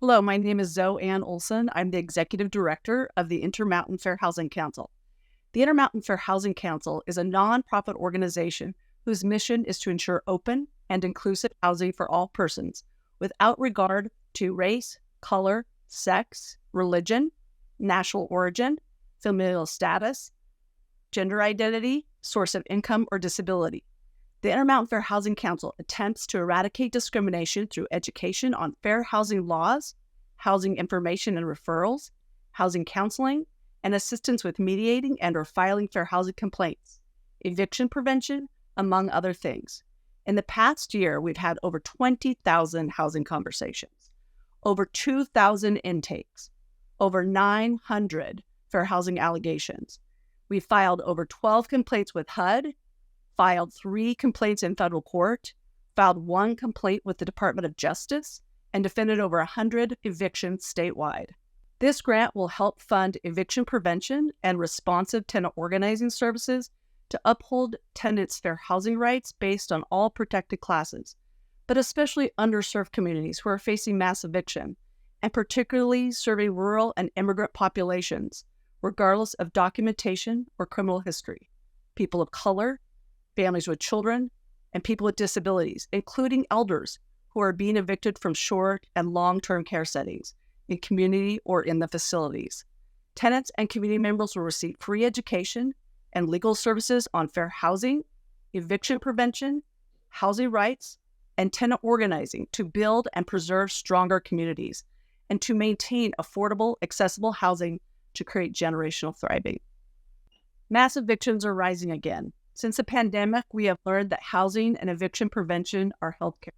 Hello, my name is Zoe Ann Olson. I'm the Executive Director of the Intermountain Fair Housing Council. The Intermountain Fair Housing Council is a nonprofit organization whose mission is to ensure open and inclusive housing for all persons, without regard to race, color, sex, religion, national origin, familial status, gender identity, source of income, or disability. The Intermountain Fair Housing Council attempts to eradicate discrimination through education on fair housing laws, housing information and referrals, housing counseling, and assistance with mediating and/or filing fair housing complaints, eviction prevention, among other things. In the past year, we've had over 20,000 housing conversations, over 2,000 intakes, over 900 fair housing allegations. We filed over 12 complaints with HUD, filed 3 complaints in federal court, filed 1 complaint with the Department of Justice, and defended over 100 evictions statewide. This grant will help fund eviction prevention and responsive tenant organizing services to uphold tenants' fair housing rights based on all protected classes, but especially underserved communities who are facing mass eviction, and particularly serving rural and immigrant populations, regardless of documentation or criminal history, people of color, families with children, and people with disabilities, including elders who are being evicted from short and long-term care settings in community or in the facilities. Tenants and community members will receive free education and legal services on fair housing, eviction prevention, housing rights, and tenant organizing to build and preserve stronger communities and to maintain affordable, accessible housing to create generational thriving. Mass evictions are rising again. Since the pandemic, we have learned that housing and eviction prevention are healthcare.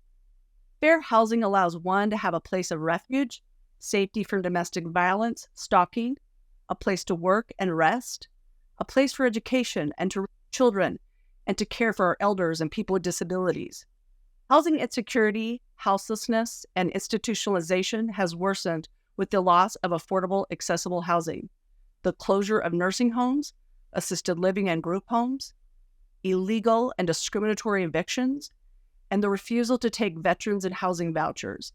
Fair housing allows one to have a place of refuge, safety from domestic violence, stalking, a place to work and rest, a place for education and to raise children, and to care for our elders and people with disabilities. Housing insecurity, houselessness, and institutionalization has worsened with the loss of affordable, accessible housing, the closure of nursing homes, assisted living and group homes, illegal and discriminatory evictions, and the refusal to take veterans and housing vouchers,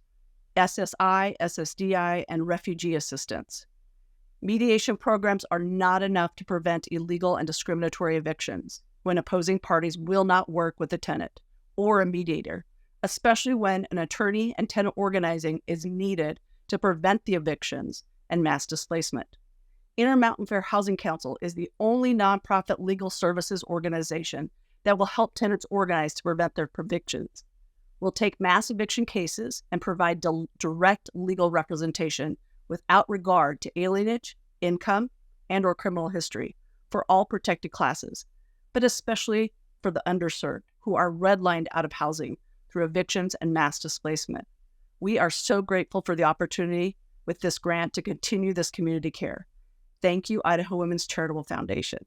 SSI, SSDI, and refugee assistance. Mediation programs are not enough to prevent illegal and discriminatory evictions when opposing parties will not work with the tenant or a mediator, especially when an attorney and tenant organizing is needed to prevent the evictions and mass displacement. Intermountain Fair Housing Council is the only nonprofit legal services organization that will help tenants organize to prevent their evictions. We'll take mass eviction cases and provide direct legal representation without regard to alienage, income, and/or criminal history for all protected classes, but especially for the underserved who are redlined out of housing through evictions and mass displacement. We are so grateful for the opportunity with this grant to continue this community care. Thank you, Idaho Women's Charitable Foundation.